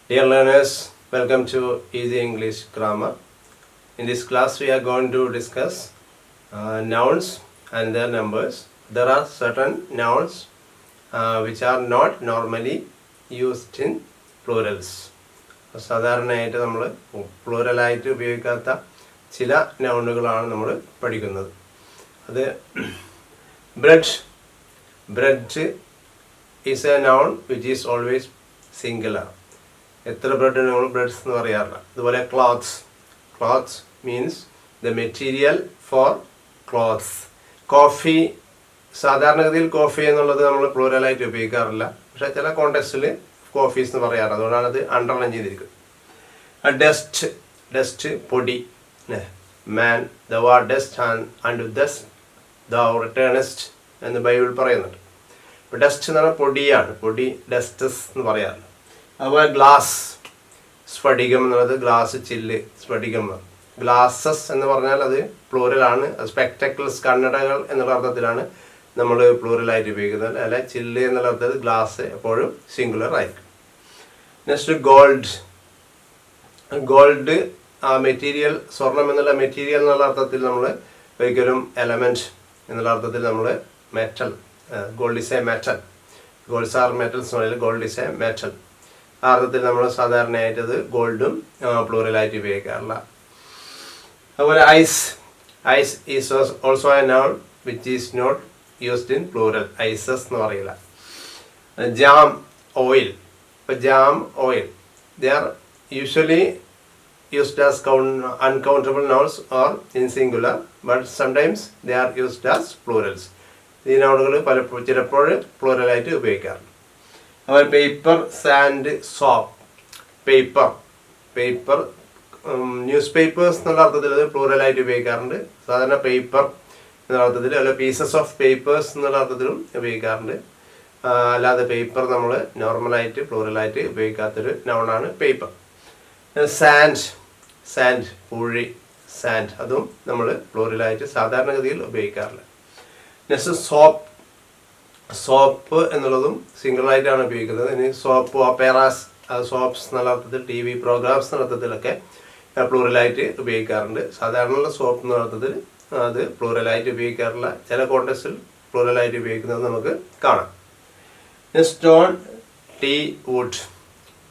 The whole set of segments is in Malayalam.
Dear learners, welcome to Easy English Grammar. In this class, we are going to discuss nouns and their numbers. There are certain nouns which are not normally used in plurals. സാധാരണയായിട്ട് നമ്മൾ പ്ലൂറലായിട്ട് ഉപയോഗിക്കാത്ത ചില നൗണുകളാണ് നമ്മൾ പഠിക്കുന്നത്. അത് bread is A noun which is always singular. എത്ര ബ്രെഡ് നമ്മൾ ബ്രെഡ്സ് എന്ന് പറയാറില്ല. അതുപോലെ clothes means the material for clothes. Coffee, സാധാരണഗതിയിൽ കോഫി എന്നുള്ളത് നമ്മൾ പ്ലൂറലായിട്ട് ഉപയോഗിക്കാറില്ല, പക്ഷേ ചില കോണ്ടെക്സ്റ്റിൽ കോഫീസ് എന്ന് പറയാറ്, അതുകൊണ്ടാണ് അത് അണ്ടർലൈൻ ചെയ്തിരിക്കുന്നത്. ഡസ്റ്റ് പൊടി. Man thou art dust and dust thou returnest എന്ന് ബൈബിൾ പറയുന്നുണ്ട്. ഇപ്പോൾ ഡസ്റ്റ് എന്ന് പറഞ്ഞാൽ പൊടിയാണ്, പൊടി ഡസ്റ്റസ് എന്ന് പറയാറില്ല. അതുപോലെ ഗ്ലാസ്, സ്ഫടികം എന്നുള്ളത് ഗ്ലാസ്, ചില്ല്, സ്ഫടികം. ഗ്ലാസസ് എന്ന് പറഞ്ഞാൽ അത് പ്ലൂറലാണ്. സ്പെക്ടക്കിൾസ്, കണ്ണടകൾ എന്നുള്ള അർത്ഥത്തിലാണ് നമ്മൾ പ്ലൂറലായിട്ട് ഉപയോഗിക്കുന്നത്. അല്ല ചില്ല് എന്നുള്ള അർത്ഥത്തിൽ ഗ്ലാസ് എപ്പോഴും സിംഗുലർ ആയിരിക്കും. നെക്സ്റ്റ് ഗോൾഡ് ആ മെറ്റീരിയൽ, സ്വർണം എന്നുള്ള മെറ്റീരിയൽ എന്നുള്ള അർത്ഥത്തിൽ നമ്മൾ ഒരിക്കലും എലമെൻറ്റ് എന്നുള്ള അർത്ഥത്തിൽ നമ്മൾ metal, gold is a metal, golds are metals എന്ന് പറഞ്ഞാൽ ഗോൾഡ് ഇസ് എ മെറ്റൽ. ആ അർത്ഥത്തിൽ നമ്മൾ സാധാരണയായിട്ട് അത് ഗോൾഡും പ്ലൂറലായിട്ട് ഉപയോഗിക്കാറില്ല. അതുപോലെ ice is also a noun which is not used in plural. Ices എന്ന് പറയില്ല. Jam, oil. ഇപ്പോൾ jam, oil they are usually used as uncountable nouns or in singular, but sometimes they are used as plurals. ഈ നൗണുകൾ ചിലപ്പോൾ പ്ലൂറലായിട്ട് ഉപയോഗിക്കാറുണ്ട്. അതുപോലെ paper, sand, soap. Paper news papers എന്നുള്ള അർത്ഥത്തിൽ അത് പ്ലൂറലായിട്ട് ഉപയോഗിക്കാറുണ്ട്. സാധാരണ പേപ്പർ എന്നുള്ള അർത്ഥത്തിൽ, അല്ല പീസസ് ഓഫ് പേപ്പേഴ്സ് എന്നുള്ള അർത്ഥത്തിലും ഉപയോഗിക്കാറുണ്ട്. അല്ലാതെ പേപ്പർ നമ്മൾ നോർമലായിട്ട് പ്ലൂറലായിട്ട് ഉപയോഗിക്കാത്തൊരു നൗണാണ് പേപ്പർ. സാൻഡ് പൂഴി, സാൻഡ്, അതും നമ്മൾ പ്ലൂറലായിട്ട് സാധാരണഗതിയിൽ ഉപയോഗിക്കാറില്ല. നെക്സ്റ്റ് സോപ്പ് എന്നുള്ളതും സിംഗിളായിട്ടാണ് ഉപയോഗിക്കുന്നത്. ഇനി സോപ്പ് ഓപ്പേറാസ്, സോപ്സ് എന്നുള്ള അർത്ഥത്തിൽ, ടി വി പ്രോഗ്രാംസ് എന്ന അർത്ഥത്തിലൊക്കെ പ്ലൂറലായിട്ട് ഉപയോഗിക്കാറുണ്ട്. സാധാരണയുള്ള സോപ്പ് എന്ന അർത്ഥത്തിൽ അത് പ്ലൂറലായിട്ട് ഉപയോഗിക്കാറില്ല. ചില കോണ്ടെക്സ്റ്റിൽ പ്ലൂറലായിട്ട് ഉപയോഗിക്കുന്നത് നമുക്ക് കാണാം. Stone, tea, wood.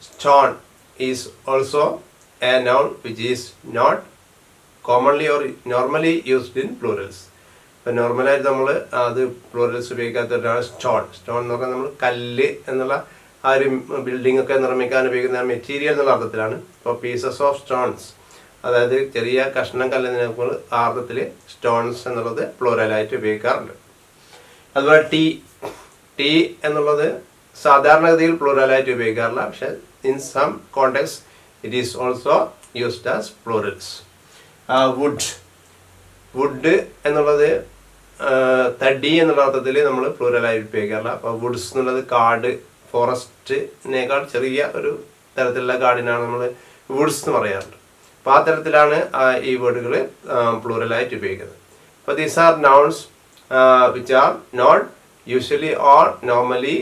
Stone is also a noun which is not commonly or normally used in plurals. ഇപ്പോൾ നോർമലായിട്ട് നമ്മൾ അത് പ്ലൂറൽസ് ഉപയോഗിക്കാത്തവരാണ് സ്റ്റോൺ. എന്ന് പറഞ്ഞാൽ നമ്മൾ കല്ല് എന്നുള്ള ആ ഒരു ബിൽഡിംഗ് ഒക്കെ നിർമ്മിക്കാൻ ഉപയോഗിക്കുന്ന മെറ്റീരിയൽ എന്നുള്ള അർത്ഥത്തിലാണ്. ഇപ്പോൾ പീസസ് ഓഫ് സ്റ്റോൺസ്, അതായത് ചെറിയ കഷ്ണം കല്ലിനെ ആ അർത്ഥത്തിൽ സ്റ്റോൺസ് എന്നുള്ളത് പ്ലൂറലായിട്ട് ഉപയോഗിക്കാറുണ്ട്. അതുപോലെ ടീ എന്നുള്ളത് സാധാരണഗതിയിൽ പ്ലൂറലായിട്ട് ഉപയോഗിക്കാറില്ല, പക്ഷേ in some context it is also used as plurals. Wood എന്നുള്ളത് തടി എന്നുള്ള അർത്ഥത്തിൽ നമ്മൾ പ്ലൂറലായിട്ട് ഉപയോഗിക്കാറില്ല. അപ്പോൾ വുഡ്സ് എന്നുള്ളത് കാട്, ഫോറസ്റ്റിനേക്കാൾ ചെറിയ ഒരു തരത്തിലുള്ള കാടിനാണ് നമ്മൾ വുഡ്സ് എന്ന് പറയാറുണ്ട്. അപ്പോൾ ആ തരത്തിലാണ് ഈ വേർഡുകൾ പ്ലൂറലായിട്ട് ഉപയോഗിക്കുന്നത്. അപ്പോൾ these are nouns which are not usually or normally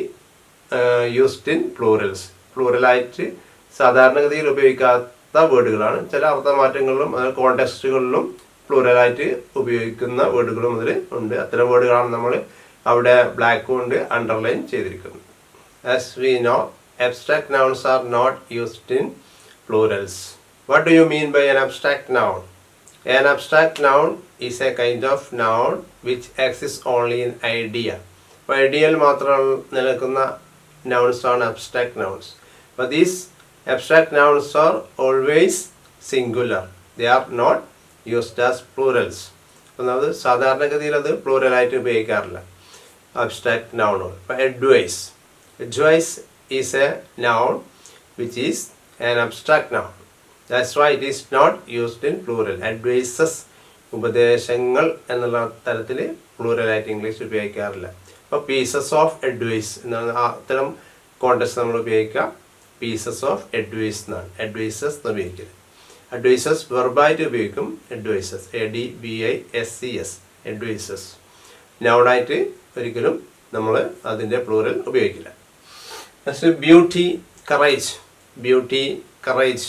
used in plurals. പ്ലൂറലായിട്ട് സാധാരണഗതിയിൽ ഉപയോഗിക്കാത്ത വേർഡുകളാണ്. ചില അർത്ഥമാറ്റങ്ങളിലും കോണ്ടെക്സ്റ്റുകളിലും പ്ലൂറലായിട്ട് ഉപയോഗിക്കുന്ന വേർഡുകളും അതിൽ ഉണ്ട്. അത്തരം വേർഡുകളാണ് നമ്മൾ അവിടെ ബ്ലാക്ക് കൊണ്ട് അണ്ടർലൈൻ ചെയ്തിരിക്കുന്നത്. As we know, abstract nouns are not used in plurals. What do you mean by an abstract noun? An abstract noun is a kind of noun which exists only in idea. അപ്പോൾ ഐഡിയയിൽ മാത്രം നിലനിൽക്കുന്ന nouns ആണ് abstract nouns. But these abstract nouns are always singular. They are not used as plurals. അപ്പോൾ അത് സാധാരണഗതിയിൽ അത് പ്ലൂറലായിട്ട് ഉപയോഗിക്കാറില്ല അബ്സ്ട്രാക്ട് നൗണുകൾ. ഇപ്പോൾ advice is a noun which is an abstract noun. That's why it is not used in plural. Advices, ഉപദേശങ്ങൾ എന്നുള്ള തരത്തിൽ പ്ലൂറലായിട്ട് ഇംഗ്ലീഷ് ഉപയോഗിക്കാറില്ല. അപ്പോൾ പീസസ് ഓഫ് അഡ്വൈസ് എന്നാണ് അത്തരം കോണ്ടെക്സ്റ്റ് നമ്മൾ ഉപയോഗിക്കുക. പീസസ് ഓഫ് അഡ്വൈസ് എന്നാണ്, അഡ്വൈസസ് എന്ന് ഉപയോഗിക്കുന്നത്. അഡ്വൈസസ് വെർബായിട്ട് ഉപയോഗിക്കും. Advices, ADVISES, advices. നൗണായിട്ട് ഒരിക്കലും നമ്മൾ അതിൻ്റെ പ്ലൂറൽ ഉപയോഗിക്കില്ല. Beauty, courage. beauty, courage.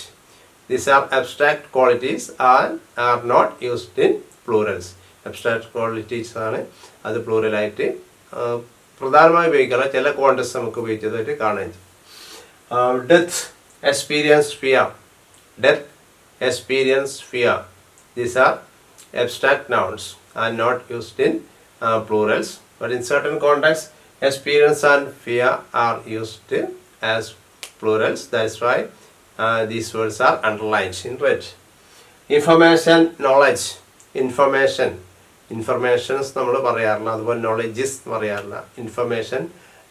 These are abstract qualities and are not used in plurals. Abstract qualities ആണ് അത് പ്ലൂറലായിട്ട് പ്രധാനമായി ഉപയോഗിക്കാറ്. ചില കോണ്ടക്സ്റ്റ് നമുക്ക് ഉപയോഗിച്ചതായിട്ട് കാണാൻ. Death, experience, fear. Death, experience, fear. These are abstract nouns and not used in plurals. But in certain contexts, experience and fear are used as plurals. That's why these words are underlined in red. Information, knowledge. Information. Informations നമ്മൾ പറയാറില്ല, അതുപോലെ knowledges പറയാറില്ല. Information,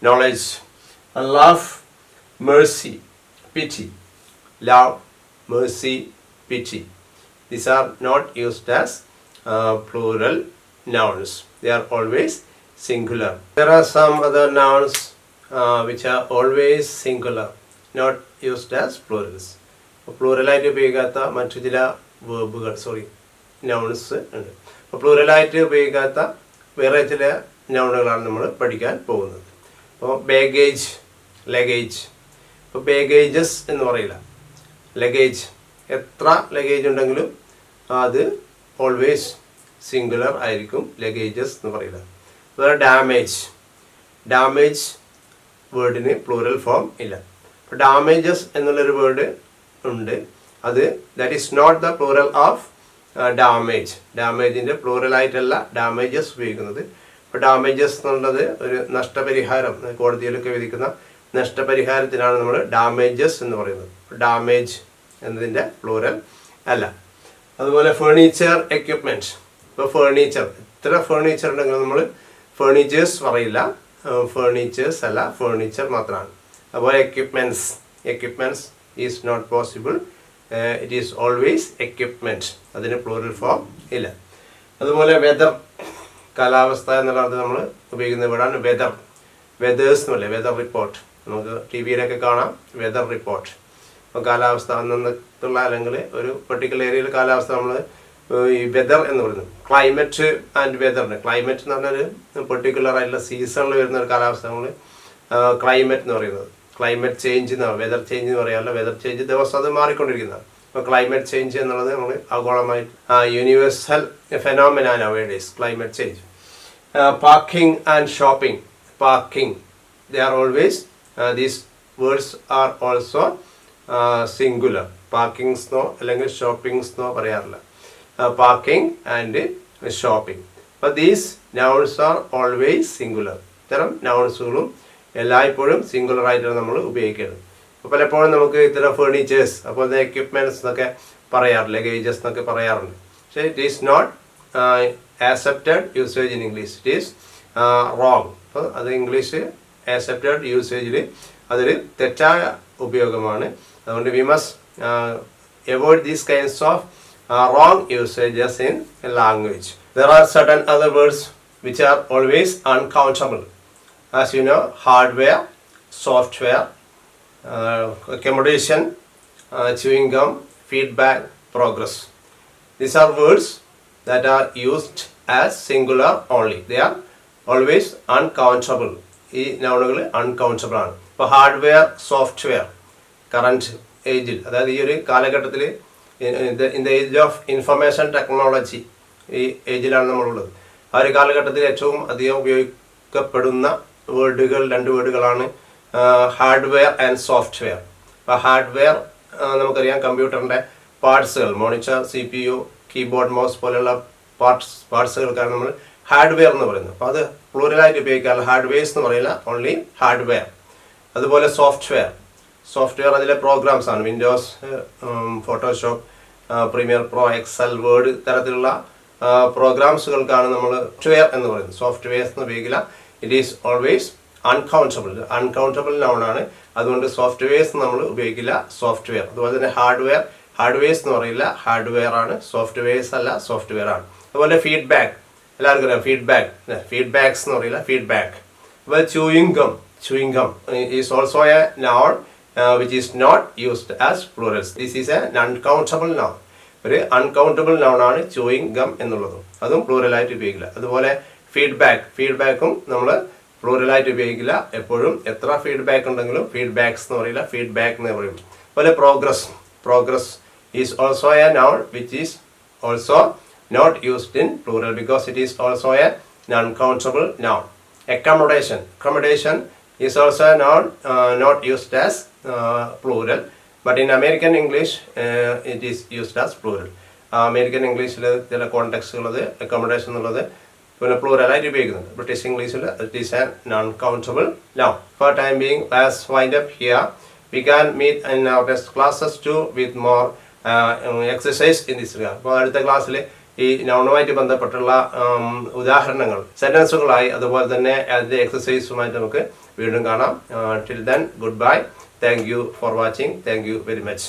knowledge. Love, mercy, pity. Love, mercy, pity. These are not used as plural nouns. They are always singular. There are some other nouns which are always singular, not used as plurals. പ്ലൂറലായിട്ട് ഉപയോഗിക്കാത്ത മറ്റു ചില വേർബുകൾ നൗൺസ് ഉണ്ട്. അപ്പോൾ പ്ലൂറലായിട്ട് ഉപയോഗിക്കാത്ത വേറെ ചില നൗണുകളാണ് നമ്മൾ പഠിക്കാൻ പോകുന്നത്. അപ്പോൾ ബാഗേജ്, ലഗേജ്. ഇപ്പോൾ ബാഗേജസ് എന്ന് പറയില്ല, ലഗേജ്. എത്ര ലഗേജ് ഉണ്ടെങ്കിലും അത് ഓൾവേസ് സിംഗുലർ ആയിരിക്കും, ലഗേജസ് എന്ന് പറയില്ല. അതുപോലെ ഡാമേജ്. ഡാമേജ് വേർഡിന് പ്ലൂറൽ ഫോം ഇല്ല. അപ്പോൾ ഡാമേജസ് എന്നുള്ളൊരു വേർഡ് ഉണ്ട്, അത് that is not the plural of damage. ഡാമേജിൻ്റെ പ്ലൂറലായിട്ടല്ല ഡാമേജസ് ഉപയോഗിക്കുന്നത്. അപ്പോൾ ഡാമേജസ് എന്നുള്ളത് ഒരു നഷ്ടപരിഹാരം, കോടതിയിലൊക്കെ വിധിക്കുന്ന നഷ്ടപരിഹാരത്തിനാണ് നമ്മൾ ഡാമേജസ് എന്ന് പറയുന്നത്. ഡാമേജ് എന്നതിൻ്റെ പ്ലൂറൽ അല്ല. അതുപോലെ ഫേർണിച്ചർ, എക്യുപ്മെൻറ്റ്. ഇപ്പോൾ ഫേർണിച്ചർ, എത്ര ഫേർണിച്ചർ ഉണ്ടെങ്കിലും നമ്മൾ ഫേർണിച്ചേഴ്സ് പറയില്ല, ഫേർണിച്ചേഴ്സ് അല്ല, ഫേർണിച്ചർ മാത്രമാണ്. അതുപോലെ equipments. Equipments is not possible, it is always equipment, അതിന് പ്ലൂറൽ ഫോം ഇല്ല. അതുപോലെ വെദർ, കാലാവസ്ഥ എന്നുള്ളത് നമ്മൾ ഉപയോഗിക്കുന്ന വേർഡാണ് വെദർ. വെദേഴ്സ് എന്നല്ലേ, വെദർ റിപ്പോർട്ട്. നമുക്ക് ടി വിയിലൊക്കെ കാണാം വെദർ റിപ്പോർട്ട്. അപ്പോൾ കാലാവസ്ഥ അന്നത്തുള്ള അല്ലെങ്കിൽ ഒരു പെർട്ടിക്കുലർ ഏരിയയിൽ കാലാവസ്ഥ നമ്മൾ ഈ വെദർ എന്ന് പറയുന്നത്. ക്ലൈമറ്റ് ആൻഡ് വെദറിന്, ക്ലൈമറ്റ് എന്ന് പറഞ്ഞൊരു പെർട്ടിക്കുലർ ആയിട്ടുള്ള സീസണിൽ വരുന്ന ഒരു കാലാവസ്ഥ നമ്മൾ ക്ലൈമറ്റ് എന്ന് പറയുന്നത്. ക്ലൈമറ്റ് ചേഞ്ച് എന്നാണ്, വെദർ ചേഞ്ച് എന്ന് പറയാറില്ല. വെദർ ചേഞ്ച് ദിവസം അത് മാറിക്കൊണ്ടിരിക്കുന്നതാണ്. അപ്പോൾ ക്ലൈമറ്റ് ചേഞ്ച് എന്നുള്ളത് നമ്മൾ ആഗോളമായിട്ട് universal phenomena nowadays, climate change. Parking and shopping. Parking, they are always these words are also singular. Parkings എന്നോ അല്ലെങ്കിൽ ഷോപ്പിങ്സ് എന്നോ പറയാറില്ല. Parking and shopping. അപ്പോൾ these nouns are always singular. ഇത്തരം നൗൺസുകളും എല്ലായ്പ്പോഴും സിംഗുലർ ആയിട്ടാണ് നമ്മൾ ഉപയോഗിക്കുന്നത്. അപ്പോൾ പലപ്പോഴും നമുക്ക് ഇത്തരം ഫേർണിച്ചേഴ്സ്, അപ്പോൾ എക്യുപ്മെൻറ്റ്സ് എന്നൊക്കെ പറയാറില്ല, ലഗേജസ് എന്നൊക്കെ പറയാറുണ്ട്. പക്ഷേ it is not accepted usage in English. It is wrong. അപ്പോൾ അത് ഇംഗ്ലീഷ് ആക്സെപ്റ്റഡ് യൂസേജിൽ അതൊരു തെറ്റായ ഉപയോഗമാണ്. അതുകൊണ്ട് we must avoid these kinds of wrong usages in language. There are certain other words which are always uncountable. As you know, hardware, software, accommodation, chewing gum, feedback, progress. These are words that are used as singular only. They are always uncountable. ഈ നൗണുകൾ അൺകൗണ്ടബിൾ ആണ്. ഇപ്പോൾ ഹാർഡ്വെയർ, സോഫ്റ്റ്വെയർ, കറൻറ്റ് ഏജിൽ, അതായത് ഈ ഒരു കാലഘട്ടത്തിൽ in the age of information technology, ഈ ഏജിലാണ് നമ്മളുള്ളത്. ആ ഒരു കാലഘട്ടത്തിൽ ഏറ്റവും അധികം ഉപയോഗിക്കപ്പെടുന്ന വേർഡുകൾ, രണ്ട് വേർഡുകളാണ് ഹാർഡ്വെയർ ആൻഡ് സോഫ്റ്റ്വെയർ. അപ്പോൾ ഹാർഡ്വെയർ നമുക്കറിയാം, കമ്പ്യൂട്ടറിൻ്റെ പാർട്സുകൾ, മോണിറ്റർ, CPU, കീബോർഡ്, മൗസ് പോലെയുള്ള പാർട്സുകൾക്കാണ് നമ്മൾ ഹാർഡ്വെയർ എന്ന് പറയുന്നത്. അപ്പോൾ അത് പ്ലൂറലായിട്ട് ഉപയോഗിക്കാറില്ല, ഹാർഡ്വെയർസ് എന്ന് പറയില്ല, ഓൺലി ഹാർഡ്വെയർ. അതുപോലെ സോഫ്റ്റ്വെയർ. സോഫ്റ്റ്വെയർ അതിലെ പ്രോഗ്രാംസ് ആണ്. Windows, Photoshop, Premiere Pro, Excel, Word തരത്തിലുള്ള പ്രോഗ്രാംസുകൾക്കാണ് നമ്മൾ സോഫ്റ്റ്വെയർ എന്ന് പറയുന്നത്. സോഫ്റ്റ്വെയർസ് എന്ന് ഉപയോഗിക്കില്ല. It is always uncountable. Uncountable നൗണാണ്, അതുകൊണ്ട് സോഫ്റ്റ്വെയർസ് നമ്മൾ ഉപയോഗിക്കില്ല, സോഫ്റ്റ്വെയർ. അതുപോലെ തന്നെ ഹാർഡ്വെയർ, ഹാർഡ്വെയർസ് എന്ന് പറയില്ല, ഹാർഡ്വെയർ ആണ്, സോഫ്റ്റ്വെയർസ് അല്ല, സോഫ്റ്റ്വെയർ ആണ്. അതുപോലെ ഫീഡ്ബാക്ക്, എല്ലാവർക്കും അറിയാം ഫീഡ്ബാക്ക്, ഫീഡ്ബാക്സ് എന്ന് പറയില്ല, ഫീഡ്ബാക്ക്. അപ്പോൾ chewing gum, chewing gum is also a noun which is not used as plurals. This is an uncountable noun. ഒരു അൺകൗണ്ടബിൾ noun ആണ് chewing gum എന്നുള്ളതും, അതും പ്ലൂറലായിട്ട് ഉപയോഗിക്കില്ല. അതുപോലെ ഫീഡ്ബാക്ക്, ഫീഡ്ബാക്കും നമ്മൾ പ്ലൂറലായിട്ട് ഉപയോഗിക്കില്ല. എപ്പോഴും എത്ര ഫീഡ്ബാക്ക് ഉണ്ടെങ്കിലും ഫീഡ്ബാക്സ് എന്ന് പറയില്ല, ഫീഡ്ബാക്ക് എന്ന് പറയും. അതുപോലെ progress is also a noun which is also not used in plural because it is also a non-countable noun. Accommodation is also a noun not used as plural, but in American English it is used as plural. American English ചില കോണ്ടെക്സ്റ്റുള്ളത് അക്കോമഡേഷൻ എന്നുള്ളത് പിന്നെ പ്ലൂറലായിട്ട് ഉപയോഗിക്കുന്നുണ്ട്. ബ്രിട്ടീഷ് ഇംഗ്ലീഷിൽ it is A non countable noun. For time being, let's wind up here. We can meet in our next classes too with more exercise in this regard. അപ്പോൾ അടുത്ത ക്ലാസ്സിൽ ഈ നൗണുമായിട്ട് ബന്ധപ്പെട്ടുള്ള ഉദാഹരണങ്ങൾ സെന്റൻസുകളായി അതുപോലെ തന്നെ അതിൻ്റെ എക്സസൈസുമായിട്ട് നമുക്ക് വീണ്ടും കാണാം. Till then good bye. Thank you for watching. Thank you very much.